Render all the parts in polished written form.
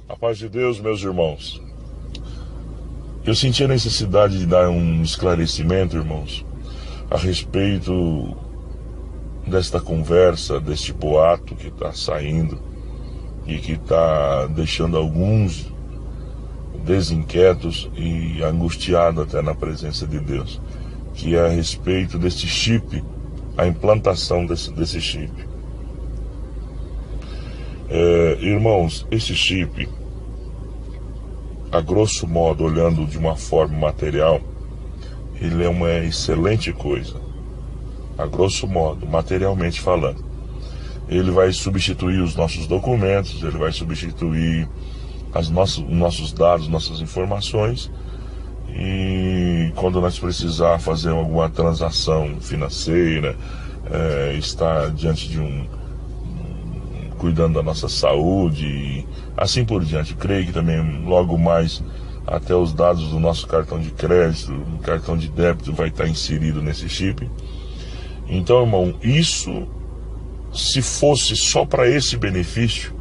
A paz de Deus, meus irmãos. Eu senti a necessidade de dar um esclarecimento, irmãos, a respeito desta conversa, deste boato que está saindo e que está deixando alguns desinquietos e angustiados até na presença de Deus, que é a respeito desse chip, a implantação desse chip. Irmãos, esse chip, a grosso modo, olhando de uma forma material, ele é uma excelente coisa. A grosso modo, materialmente falando. Ele vai substituir os nossos documentos, ele vai substituir os nossos dados, nossas informações. E quando nós precisar fazer alguma transação financeira, estar diante de cuidando da nossa saúde e assim por diante. Creio que também logo mais até os dados do nosso cartão de crédito, cartão de débito vai estar inserido nesse chip. Então, irmão, isso, se fosse só para esse benefício,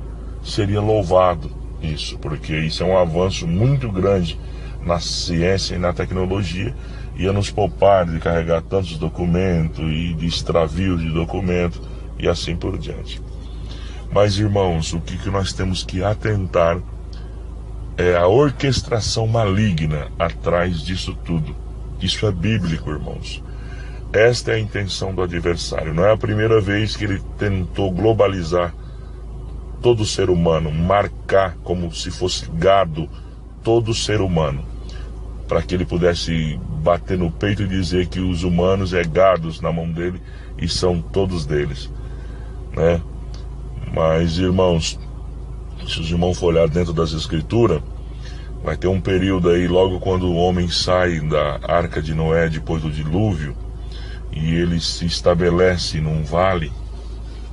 seria louvado isso, porque isso é um avanço muito grande na ciência e na tecnologia, ia nos poupar de carregar tantos documentos e de extravio de documentos e assim por diante. Mas, irmãos, o que nós temos que atentar é a orquestração maligna atrás disso tudo. Isso é bíblico, irmãos. Esta é a intenção do adversário. Não é a primeira vez que ele tentou globalizar todo ser humano, marcar como se fosse gado todo ser humano, para que ele pudesse bater no peito e dizer que os humanos é gados na mão dele e são todos deles, né? Mas, irmãos, se os irmãos for olhar dentro das escrituras, vai ter um período aí, logo quando o homem sai da arca de Noé depois do dilúvio, e ele se estabelece num vale,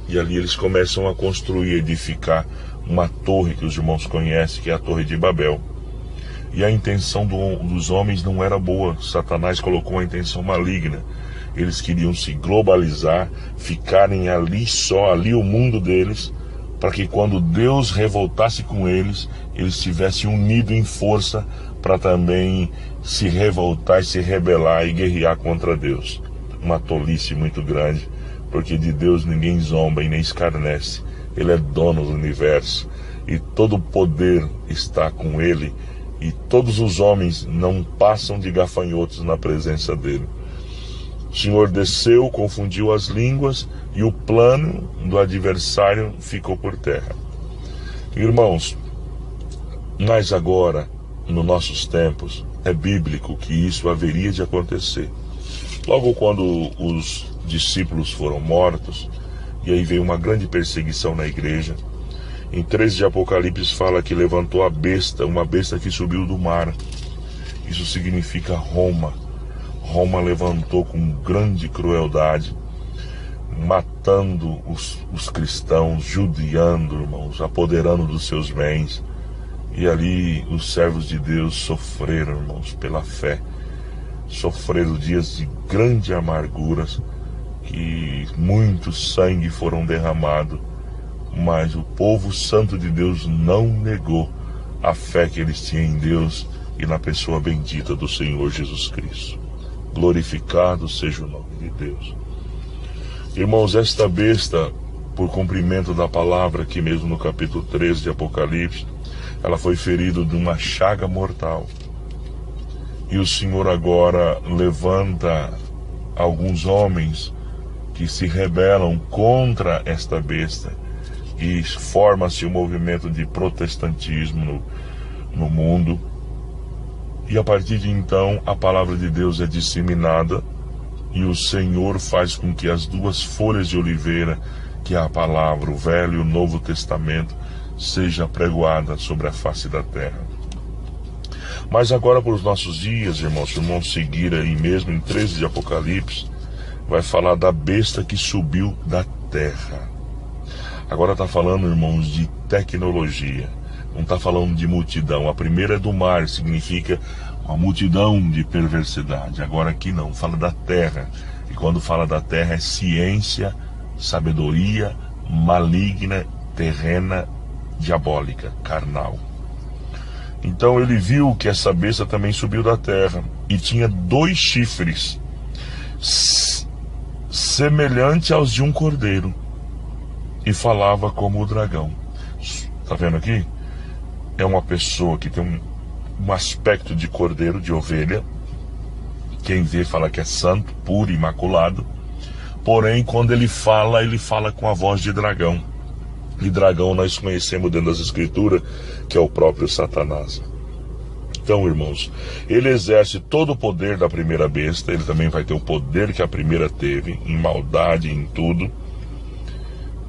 e ali eles começam a construir, edificar uma torre que os irmãos conhecem, que é a Torre de Babel. E a intenção dos homens não era boa. Satanás colocou uma intenção maligna. Eles queriam se globalizar, ficarem ali só, ali o mundo deles, para que quando Deus revoltasse com eles, eles estivessem unidos em força para também se revoltar e se rebelar e guerrear contra Deus. Uma tolice muito grande, porque de Deus ninguém zomba e nem escarnece. Ele é dono do universo e todo o poder está com ele, e todos os homens não passam de gafanhotos na presença dele. O Senhor desceu, confundiu as línguas e o plano do adversário ficou por terra. Irmãos, mas agora, nos nossos tempos, é bíblico que isso haveria de acontecer. Logo quando os discípulos foram mortos, e aí veio uma grande perseguição na igreja, em 13 de Apocalipse fala que levantou a besta, uma besta que subiu do mar. Isso significa Roma. Roma levantou com grande crueldade, matando os cristãos, judiando, irmãos, apoderando dos seus bens. E ali os servos de Deus sofreram, irmãos, pela fé. Sofreram dias de grande amarguras, que muito sangue foram derramados, mas o povo santo de Deus não negou a fé que eles tinham em Deus e na pessoa bendita do Senhor Jesus Cristo. Glorificado seja o nome de Deus. Irmãos, esta besta, por cumprimento da palavra, aqui mesmo no capítulo 13 de Apocalipse, ela foi ferida de uma chaga mortal. E o Senhor agora levanta alguns homens que se rebelam contra esta besta, e forma-se um movimento de protestantismo no mundo. E a partir de então a palavra de Deus é disseminada, e o Senhor faz com que as duas folhas de oliveira, que é a palavra, o Velho e o Novo Testamento, seja pregoada sobre a face da terra. Mas agora, para os nossos dias, irmãos, se irmãos seguir aí mesmo em 13 de Apocalipse, vai falar da besta que subiu da terra. Agora está falando, irmãos, de tecnologia. Não está falando de multidão. A primeira é do mar, significa uma multidão de perversidade. Agora aqui não, fala da terra. E quando fala da terra é ciência, sabedoria maligna, terrena, diabólica, carnal. Então ele viu que essa besta também subiu da terra e tinha 2 chifres, semelhante aos de um cordeiro, e falava como o dragão. Tá vendo aqui? É uma pessoa que tem um aspecto de cordeiro, de ovelha. Quem vê fala que é santo, puro, imaculado. Porém, quando ele fala com a voz de dragão. E dragão nós conhecemos dentro das escrituras, que é o próprio Satanás. Então, irmãos, ele exerce todo o poder da primeira besta. Ele também vai ter o poder que a primeira teve, em maldade, em tudo.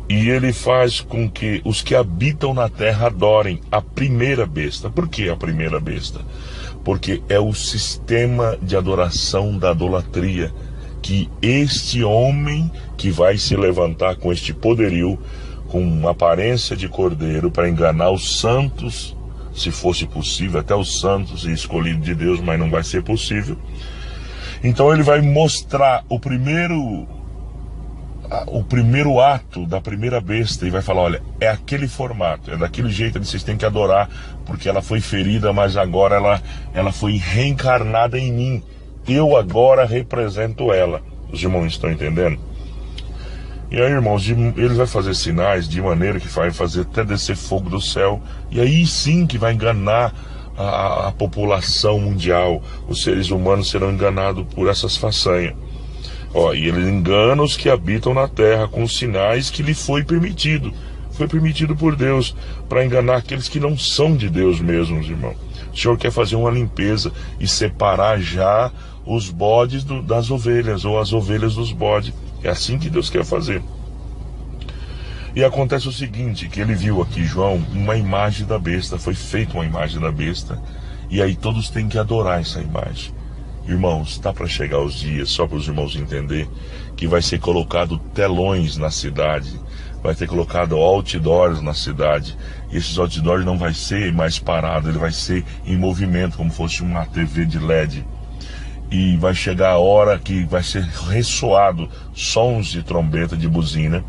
E ele faz com que os que habitam na terra adorem a primeira besta. Por que a primeira besta? Porque é o sistema de adoração da idolatria que este homem que vai se levantar com este poderio, com uma aparência de cordeiro, para enganar os santos, se fosse possível, até os santos e escolhidos de Deus, mas não vai ser possível. Então ele vai mostrar o primeiro ato da primeira besta e vai falar: olha, é aquele formato, é daquele jeito que vocês têm que adorar, porque ela foi ferida, mas agora ela foi reencarnada em mim. Eu agora represento ela. Os irmãos estão entendendo? E aí, irmãos, ele vai fazer sinais de maneira que vai fazer até descer fogo do céu. E aí sim que vai enganar a população mundial. Os seres humanos serão enganados por essas façanhas. E ele engana os que habitam na terra com os sinais que lhe foi permitido. Foi permitido por Deus, para enganar aqueles que não são de Deus mesmos, irmão. O Senhor quer fazer uma limpeza e separar já os bodes das ovelhas, ou as ovelhas dos bodes. É assim que Deus quer fazer. E acontece o seguinte, que ele viu aqui, João, uma imagem da besta. Foi feita uma imagem da besta. E aí todos têm que adorar essa imagem. Irmãos, está para chegar os dias, só para os irmãos entenderem, que vai ser colocado telões na cidade. Vai ter colocado outdoors na cidade. E esses outdoors não vai ser mais parado, ele vai ser em movimento, como fosse uma TV de LED. E vai chegar a hora que vai ser ressoado sons de trombeta, de buzina,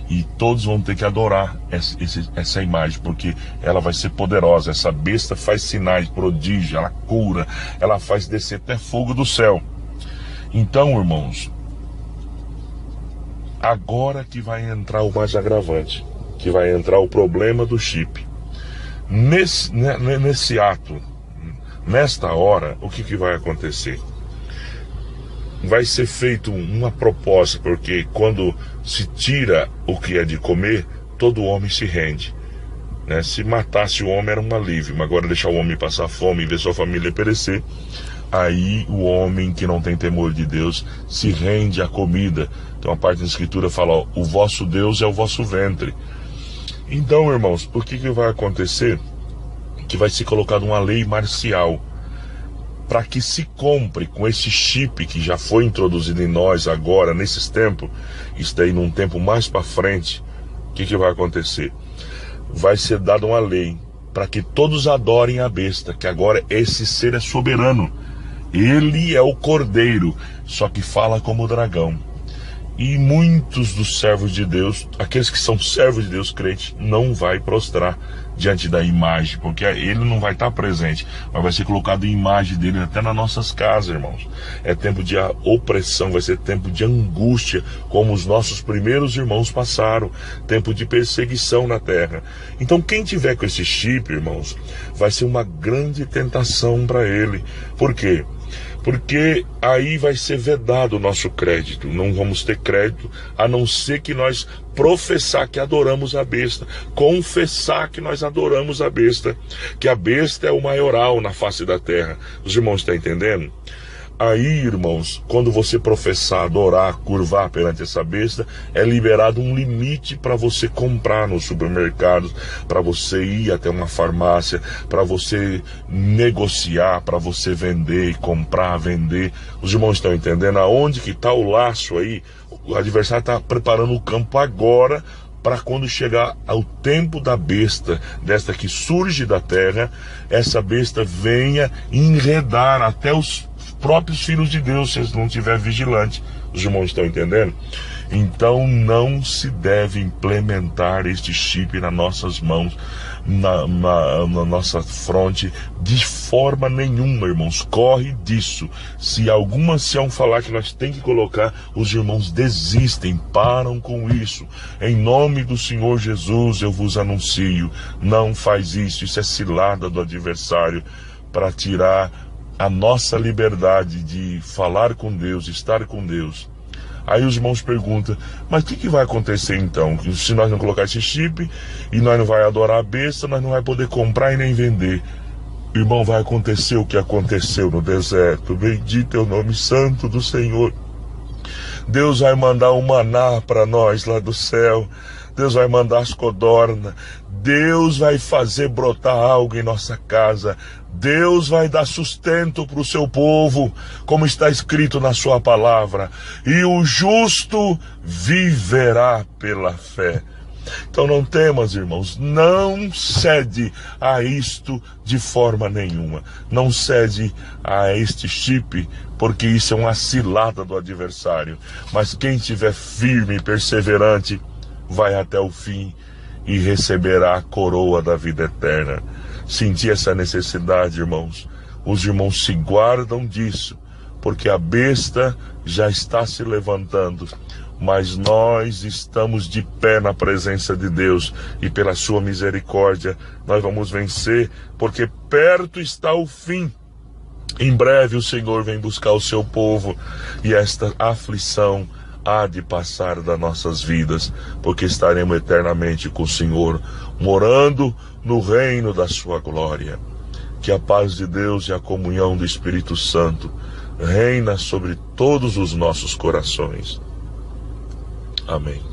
e todos vão ter que adorar essa imagem, porque ela vai ser poderosa. Essa besta faz sinais, prodígio, ela cura, ela faz descer até fogo do céu. Então, irmãos, agora que vai entrar o mais agravante, que vai entrar o problema do chip. Nesse ato, nesta hora, o que vai acontecer? Vai ser feito uma proposta, porque quando se tira o que é de comer, todo homem se rende. Se matasse o homem era um alívio, mas agora deixar o homem passar fome e ver sua família perecer, aí o homem que não tem temor de Deus se rende à comida. Então a parte da escritura fala: o vosso Deus é o vosso ventre. Então, irmãos, o que vai acontecer? Que vai ser colocada uma lei marcial, para que se compre com esse chip que já foi introduzido em nós agora, nesses tempos. Isso daí num tempo mais para frente, o que vai acontecer? Vai ser dada uma lei para que todos adorem a besta, que agora esse ser é soberano. Ele é o cordeiro, só que fala como o dragão. E muitos dos servos de Deus, aqueles que são servos de Deus crentes, não vai prostrar diante da imagem, porque ele não vai estar presente, mas vai ser colocado a imagem dele até nas nossas casas, irmãos. É tempo de opressão, vai ser tempo de angústia, como os nossos primeiros irmãos passaram, tempo de perseguição na terra. Então quem tiver com esse chip, irmãos, vai ser uma grande tentação para ele. Por quê? Porque aí vai ser vedado o nosso crédito. Não vamos ter crédito, a não ser que nós professar que adoramos a besta, confessar que nós adoramos a besta, que a besta é o maioral na face da terra. Os irmãos estão entendendo? Aí, irmãos, quando você professar, adorar, curvar perante essa besta, é liberado um limite para você comprar nos supermercados, para você ir até uma farmácia, para você negociar, para você vender, comprar, vender. Os irmãos estão entendendo aonde que está o laço aí? O adversário está preparando o campo agora, para quando chegar ao tempo da besta, desta que surge da terra, essa besta venha enredar até os próprios filhos de Deus, se eles não estiverem vigilantes. Os irmãos estão entendendo? Então não se deve implementar este chip nas nossas mãos, na nossa fronte, de forma nenhuma, irmãos. Corre disso. Se alguma ancião falar que nós tem que colocar, os irmãos desistem, param com isso. Em nome do Senhor Jesus eu vos anuncio, não faz isso. Isso é cilada do adversário para tirar a nossa liberdade de falar com Deus, estar com Deus. Aí os irmãos perguntam, mas o que vai acontecer então? Se nós não colocar esse chip e nós não vai adorar a besta, nós não vai poder comprar e nem vender. Irmão, vai acontecer o que aconteceu no deserto. Bendito é o nome santo do Senhor. Deus vai mandar um maná para nós lá do céu. Deus vai mandar as codornas. Deus vai fazer brotar algo em nossa casa. Deus vai dar sustento para o seu povo, como está escrito na sua palavra. E o justo viverá pela fé. Então não temas, irmãos, não cede a isto de forma nenhuma. Não cede a este chip, porque isso é uma cilada do adversário. Mas quem estiver firme e perseverante, vai até o fim e receberá a coroa da vida eterna. Senti essa necessidade, irmãos. Os irmãos se guardam disso, porque a besta já está se levantando. Mas nós estamos de pé na presença de Deus, e pela sua misericórdia nós vamos vencer, porque perto está o fim. Em breve o Senhor vem buscar o seu povo, e esta aflição há de passar das nossas vidas, porque estaremos eternamente com o Senhor, morando no reino da sua glória. Que a paz de Deus e a comunhão do Espírito Santo reina sobre todos os nossos corações. Amém.